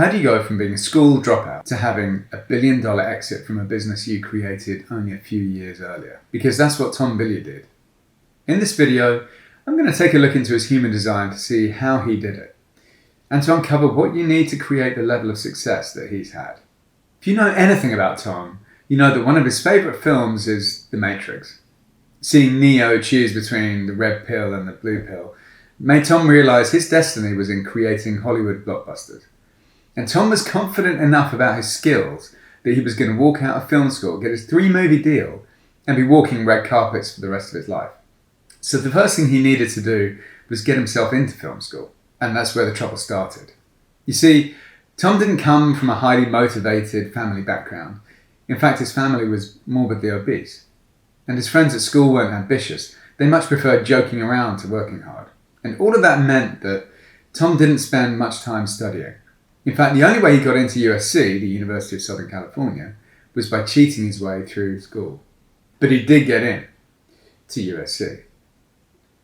How do you go from being a school dropout to having a $1 billion exit from a business you created only a few years earlier? Because that's what Tom Bilyeu did. In this video, I'm going to take a look into his human design to see how he did it, and to uncover what you need to create the level of success that he's had. If you know anything about Tom, you know that one of his favourite films is The Matrix. Seeing Neo choose between the red pill and the blue pill made Tom realise his destiny was in creating Hollywood blockbusters. And Tom was confident enough about his skills that he was going to walk out of film school, get his 3-movie deal, and be walking red carpets for the rest of his life. So the first thing he needed to do was get himself into film school. And that's where the trouble started. You see, Tom didn't come from a highly motivated family background. In fact, his family was morbidly obese. And his friends at school weren't ambitious. They much preferred joking around to working hard. And all of that meant that Tom didn't spend much time studying. In fact, the only way he got into USC, the University of Southern California, was by cheating his way through school. But he did get in to USC.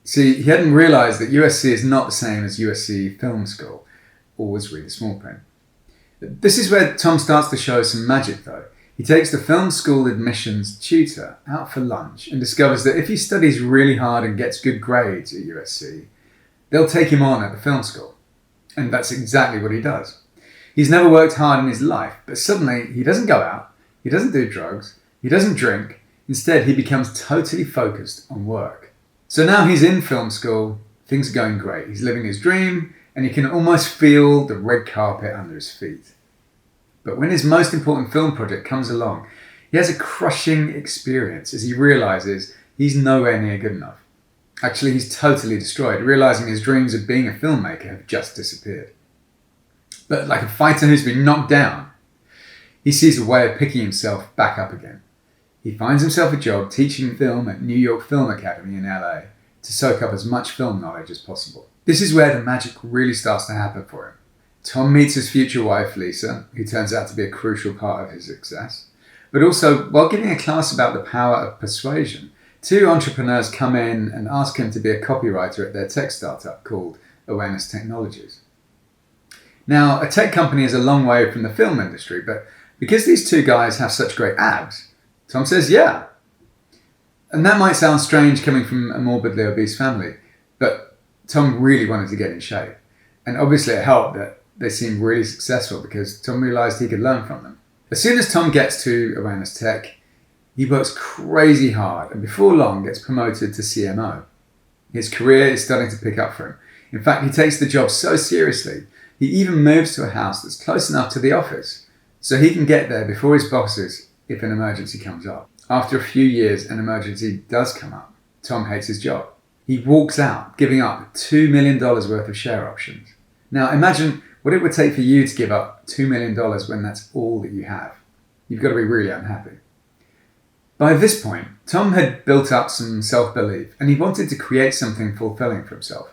See, he hadn't realised that USC is not the same as USC Film School. Always read the small print. This is where Tom starts to show some magic though. He takes the film school admissions tutor out for lunch and discovers that if he studies really hard and gets good grades at USC, they'll take him on at the film school. And that's exactly what he does. He's never worked hard in his life, but suddenly he doesn't go out, he doesn't do drugs, he doesn't drink. Instead, he becomes totally focused on work. So now he's in film school, things are going great. He's living his dream, and he can almost feel the red carpet under his feet. But when his most important film project comes along, he has a crushing experience as he realises he's nowhere near good enough. Actually, he's totally destroyed, realising his dreams of being a filmmaker have just disappeared. But like a fighter who's been knocked down, he sees a way of picking himself back up again. He finds himself a job teaching film at New York Film Academy in LA to soak up as much film knowledge as possible. This is where the magic really starts to happen for him. Tom meets his future wife, Lisa, who turns out to be a crucial part of his success. But also, while giving a class about the power of persuasion, 2 entrepreneurs come in and ask him to be a copywriter at their tech startup called Awareness Technologies. Now, a tech company is a long way from the film industry, but because these 2 guys have such great abs, Tom says, yeah. And that might sound strange coming from a morbidly obese family, but Tom really wanted to get in shape. And obviously it helped that they seemed really successful because Tom realised he could learn from them. As soon as Tom gets to Awareness Tech, he works crazy hard and before long gets promoted to CMO. His career is starting to pick up for him. In fact, he takes the job so seriously, he even moves to a house that's close enough to the office so he can get there before his bosses if an emergency comes up. After a few years, an emergency does come up. Tom hates his job. He walks out, giving up $2 million worth of share options. Now imagine what it would take for you to give up $2 million when that's all that you have. You've got to be really unhappy. By this point, Tom had built up some self-belief and he wanted to create something fulfilling for himself.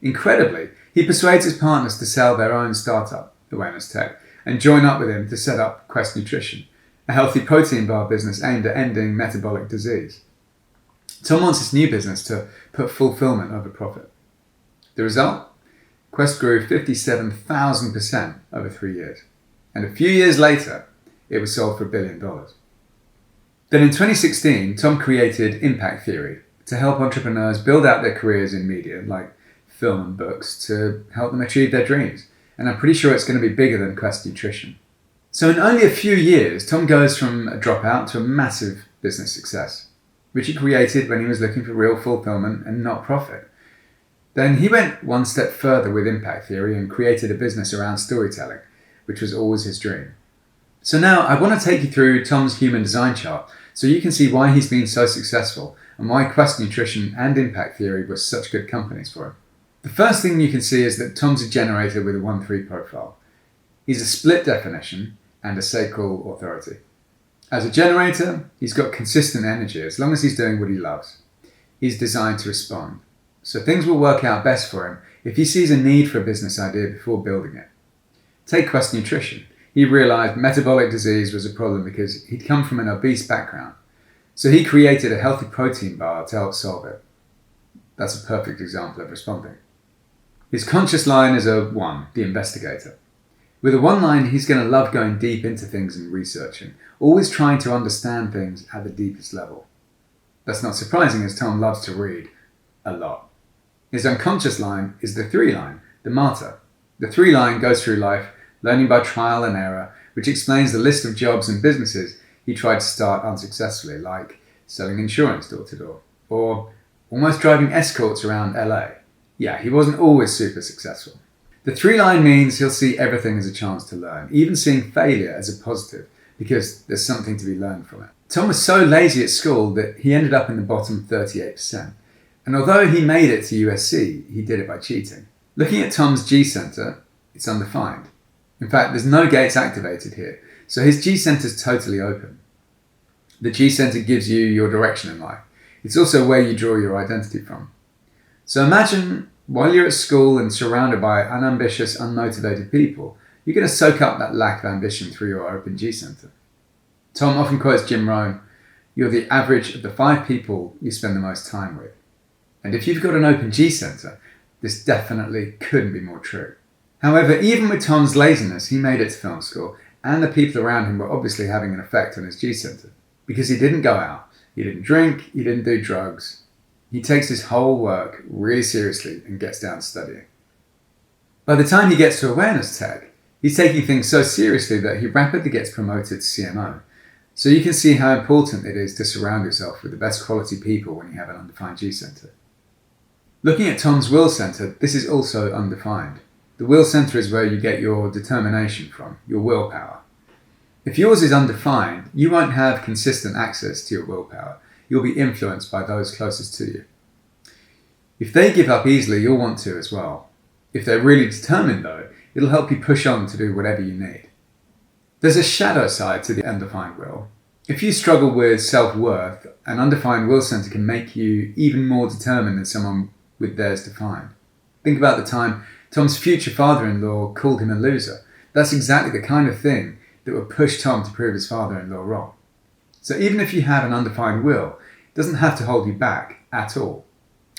Incredibly, he persuades his partners to sell their own startup, Awareness Tech, and join up with him to set up Quest Nutrition, a healthy protein bar business aimed at ending metabolic disease. Tom wants his new business to put fulfillment over profit. The result? Quest grew 57,000% over 3 years. And a few years later, it was sold for $1 billion. Then in 2016, Tom created Impact Theory to help entrepreneurs build out their careers in media, like film and books, to help them achieve their dreams. And I'm pretty sure it's going to be bigger than Quest Nutrition. So in only a few years, Tom goes from a dropout to a massive business success, which he created when he was looking for real fulfillment and not profit. Then he went one step further with Impact Theory and created a business around storytelling, which was always his dream. So now I want to take you through Tom's human design chart so you can see why he's been so successful and why Quest Nutrition and Impact Theory were such good companies for him. The first thing you can see is that Tom's a generator with a 1-3 profile. He's a split definition and a sacral authority. As a generator, he's got consistent energy as long as he's doing what he loves. He's designed to respond. So things will work out best for him if he sees a need for a business idea before building it. Take Quest Nutrition. He realised metabolic disease was a problem because he'd come from an obese background. So he created a healthy protein bar to help solve it. That's a perfect example of responding. His conscious line is a 1, the investigator. With a 1 line, he's going to love going deep into things and researching, always trying to understand things at the deepest level. That's not surprising, as Tom loves to read a lot. His unconscious line is the 3 line, the martyr. The 3 line goes through life learning by trial and error, which explains the list of jobs and businesses he tried to start unsuccessfully, like selling insurance door to door, or almost driving escorts around LA. Yeah, he wasn't always super successful. The 3 line means he'll see everything as a chance to learn, even seeing failure as a positive, because there's something to be learned from it. Tom was so lazy at school that he ended up in the bottom 38%. And although he made it to USC, he did it by cheating. Looking at Tom's G center, it's undefined. In fact, there's no gates activated here, so his G center is totally open. The G center gives you your direction in life. It's also where you draw your identity from. So imagine while you're at school and surrounded by unambitious, unmotivated people, you're going to soak up that lack of ambition through your open G center. Tom often quotes Jim Rohn, "You're the average of the 5 people you spend the most time with." And if you've got an open G center, this definitely couldn't be more true. However, even with Tom's laziness, he made it to film school, and the people around him were obviously having an effect on his G center. Because he didn't go out, he didn't drink, he didn't do drugs. He takes his whole work really seriously and gets down to studying. By the time he gets to awareness tech, he's taking things so seriously that he rapidly gets promoted to CMO. So you can see how important it is to surround yourself with the best quality people when you have an undefined G center. Looking at Tom's will center, this is also undefined. The will center is where you get your determination from, your willpower. If yours is undefined, you won't have consistent access to your willpower. You'll be influenced by those closest to you. If they give up easily, you'll want to as well. If they're really determined though, it'll help you push on to do whatever you need. There's a shadow side to the undefined will. If you struggle with self-worth, an undefined will center can make you even more determined than someone with theirs defined. Think about the time Tom's future father-in-law called him a loser. That's exactly the kind of thing that would push Tom to prove his father-in-law wrong. So even if you have an undefined will, it doesn't have to hold you back at all.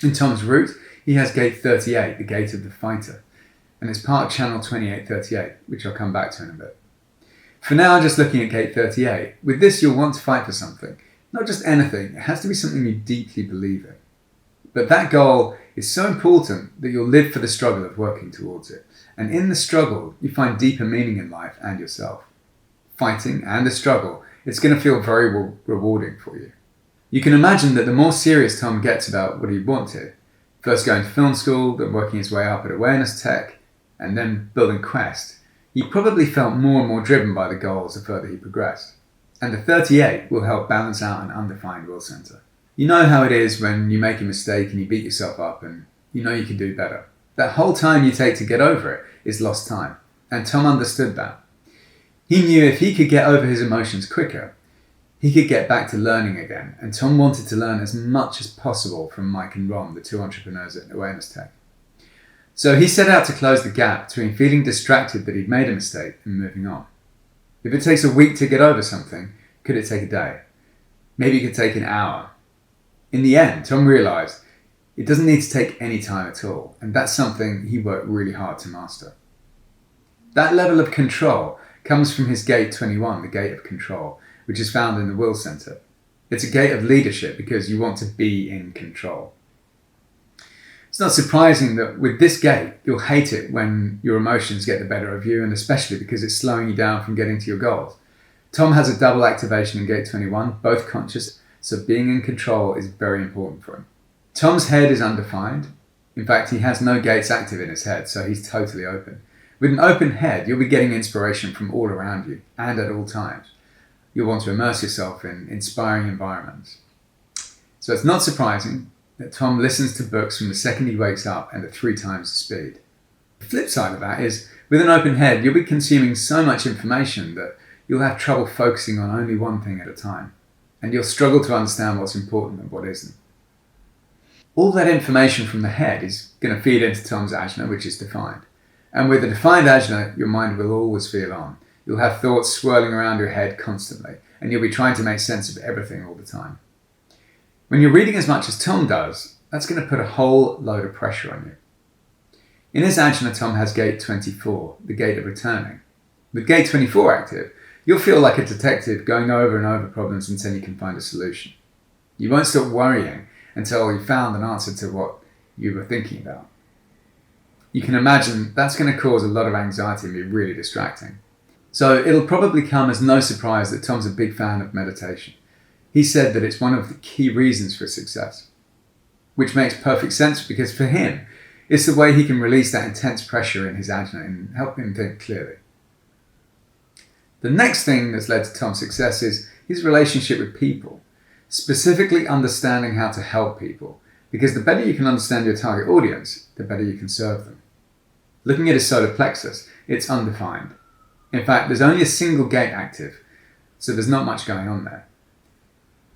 In Tom's root, he has gate 38, the gate of the fighter, and it's part of channel 2838, which I'll come back to in a bit. For now, just looking at gate 38, with this you'll want to fight for something. Not just anything, it has to be something you deeply believe in. But that goal is so important that you'll live for the struggle of working towards it. And in the struggle, you find deeper meaning in life and yourself. Fighting and the struggle, it's going to feel very rewarding for you. You can imagine that the more serious Tom gets about what he wanted, first going to film school, then working his way up at awareness tech, and then building Quest, he probably felt more and more driven by the goals the further he progressed. And the 38 will help balance out an undefined will center. You know how it is when you make a mistake and you beat yourself up and you know you can do better. That whole time you take to get over it is lost time. And Tom understood that. He knew if he could get over his emotions quicker, he could get back to learning again. And Tom wanted to learn as much as possible from Mike and Ron, the 2 entrepreneurs at Awareness Tech. So he set out to close the gap between feeling distracted that he'd made a mistake and moving on. If it takes a week to get over something, could it take a day? Maybe it could take an hour. In the end, Tom realized it doesn't need to take any time at all, and that's something he worked really hard to master. That level of control comes from his gate 21, the gate of control, which is found in the will center. It's a gate of leadership because you want to be in control. It's not surprising that with this gate, you'll hate it when your emotions get the better of you, and especially because it's slowing you down from getting to your goals. Tom has a double activation in gate 21, both conscious, so being in control is very important for him. Tom's head is undefined. In fact, he has no gates active in his head, so he's totally open. With an open head, you'll be getting inspiration from all around you and at all times. You'll want to immerse yourself in inspiring environments. So it's not surprising that Tom listens to books from the second he wakes up and at 3 times the speed. The flip side of that is, with an open head, you'll be consuming so much information that you'll have trouble focusing on only one thing at a time. And you'll struggle to understand what's important and what isn't. All that information from the head is going to feed into Tom's ajna, which is defined. And with a defined ajna, your mind will always feel on. You'll have thoughts swirling around your head constantly, and you'll be trying to make sense of everything all the time. When you're reading as much as Tom does, that's going to put a whole load of pressure on you. In his ajna, Tom has gate 24, the gate of returning. With gate 24 active, you'll feel like a detective going over and over problems until you can find a solution. You won't stop worrying until you found an answer to what you were thinking about. You can imagine that's going to cause a lot of anxiety and be really distracting. So it'll probably come as no surprise that Tom's a big fan of meditation. He said that it's one of the key reasons for success, which makes perfect sense because for him, it's the way he can release that intense pressure in his agenda and help him think clearly. The next thing that's led to Tom's success is his relationship with people, specifically understanding how to help people, because the better you can understand your target audience, the better you can serve them. Looking at his solar plexus, it's undefined. In fact, there's only a single gate active, so there's not much going on there.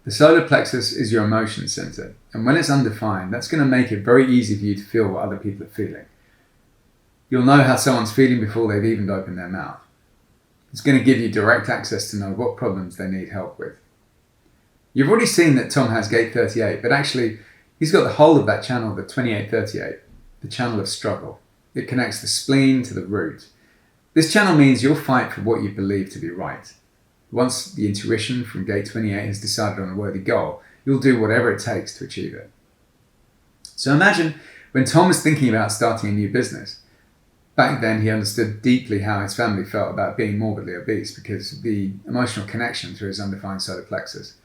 The solar plexus is your emotion center, and when it's undefined, that's going to make it very easy for you to feel what other people are feeling. You'll know how someone's feeling before they've even opened their mouth. It's going to give you direct access to know what problems they need help with. You've already seen that Tom has gate 38, but actually, he's got the whole of that channel, the 2838, the channel of struggle. It connects the spleen to the root. This channel means you'll fight for what you believe to be right. Once the intuition from gate 28 has decided on a worthy goal, you'll do whatever it takes to achieve it. So imagine when Tom was thinking about starting a new business. Back then, he understood deeply how his family felt about being morbidly obese because of the emotional connection through his undefined solar plexus.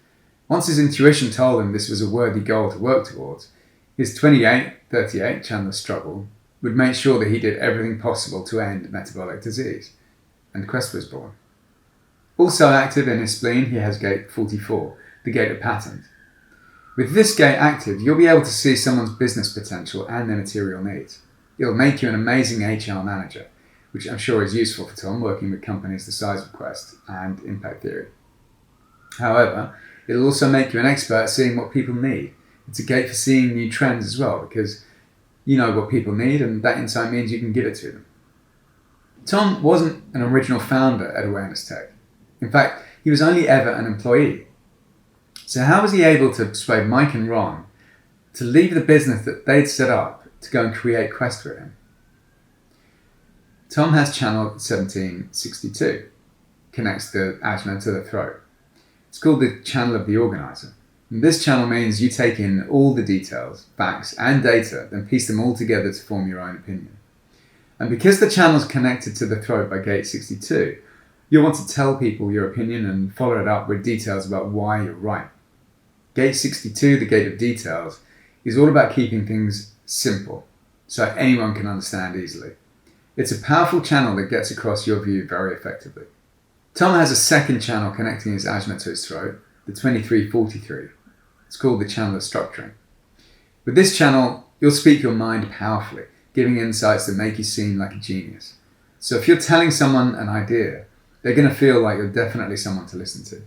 Once his intuition told him this was a worthy goal to work towards, his 2838 channel of struggle would make sure that he did everything possible to end metabolic disease. And Quest was born. Also active in his spleen, he has gate 44, the gate of patent. With this gate active, you'll be able to see someone's business potential and their material needs. It'll make you an amazing HR manager, which I'm sure is useful for Tom working with companies the size of Quest and Impact Theory. However, it'll also make you an expert at seeing what people need. It's a gate for seeing new trends as well, because you know what people need, and that insight means you can give it to them. Tom wasn't an original founder at Awareness Tech. In fact, he was only ever an employee. So how was he able to persuade Mike and Ron to leave the business that they'd set up to go and create Quest with him? Tom has channel 1762, connects the ajna to the throat. It's called the channel of the organizer. And this channel means you take in all the details, facts, and data, then piece them all together to form your own opinion. And because the channel is connected to the throat by gate 62, you'll want to tell people your opinion and follow it up with details about why you're right. Gate 62, the gate of details, is all about keeping things simple, so anyone can understand easily. It's a powerful channel that gets across your view very effectively. Tom has a second channel connecting his ajna to his throat, the 2343. It's called the channel of structuring. With this channel, you'll speak your mind powerfully, giving insights that make you seem like a genius. So if you're telling someone an idea, they're going to feel like you're definitely someone to listen to.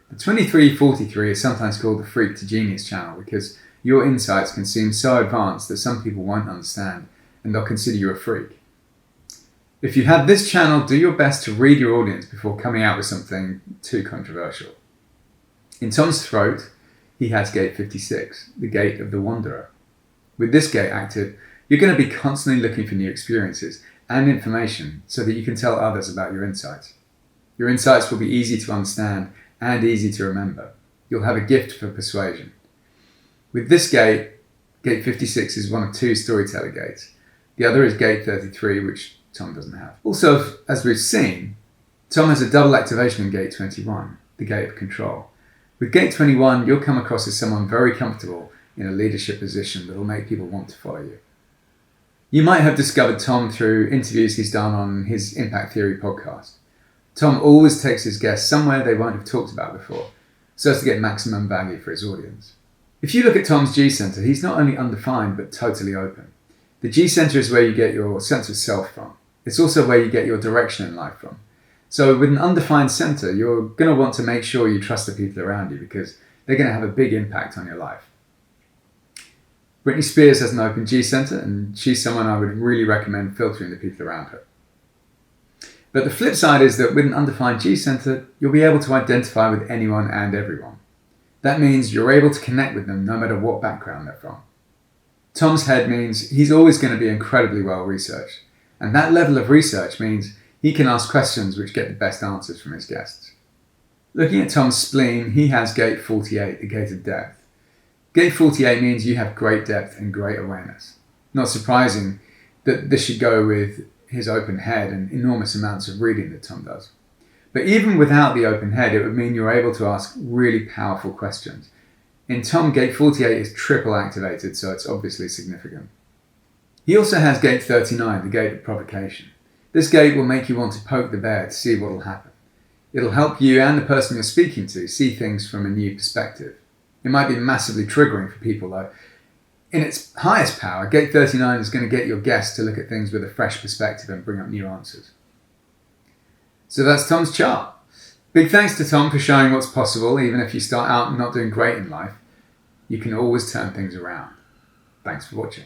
The 2343 is sometimes called the freak to genius channel because your insights can seem so advanced that some people won't understand and they'll consider you a freak. If you have this channel, do your best to read your audience before coming out with something too controversial. In Tom's throat, he has gate 56, the gate of the wanderer. With this gate active, you're going to be constantly looking for new experiences and information so that you can tell others about your insights. Your insights will be easy to understand and easy to remember. You'll have a gift for persuasion. With this gate, gate 56 is one of two storyteller gates. The other is gate 33, which Tom doesn't have. Also, as we've seen, Tom has a double activation in gate 21, the gate of control. With gate 21, you'll come across as someone very comfortable in a leadership position that will make people want to follow you. You might have discovered Tom through interviews he's done on his Impact Theory podcast. Tom always takes his guests somewhere they won't have talked about before, so as to get maximum value for his audience. If you look at Tom's G-Center, he's not only undefined, but totally open. The G-Center is where you get your sense of self from. It's also where you get your direction in life from. So with an undefined center, you're going to want to make sure you trust the people around you because they're going to have a big impact on your life. Britney Spears has an open G-Center, and she's someone I would really recommend filtering the people around her. But the flip side is that with an undefined G-Center, you'll be able to identify with anyone and everyone. That means you're able to connect with them no matter what background they're from. Tom's head means he's always going to be incredibly well researched. And that level of research means he can ask questions which get the best answers from his guests. Looking at Tom's spleen, he has gate 48, the gate of depth. Gate 48 means you have great depth and great awareness. Not surprising that this should go with his open head and enormous amounts of reading that Tom does. But even without the open head, it would mean you're able to ask really powerful questions. In Tom, gate 48 is triple activated, so it's obviously significant. He also has gate 39, the gate of provocation. This gate will make you want to poke the bear to see what will happen. It'll help you and the person you're speaking to see things from a new perspective. It might be massively triggering for people though. In its highest power, gate 39 is going to get your guests to look at things with a fresh perspective and bring up new answers. So that's Tom's chart. Big thanks to Tom for showing what's possible. Even if you start out not doing great in life, you can always turn things around. Thanks for watching.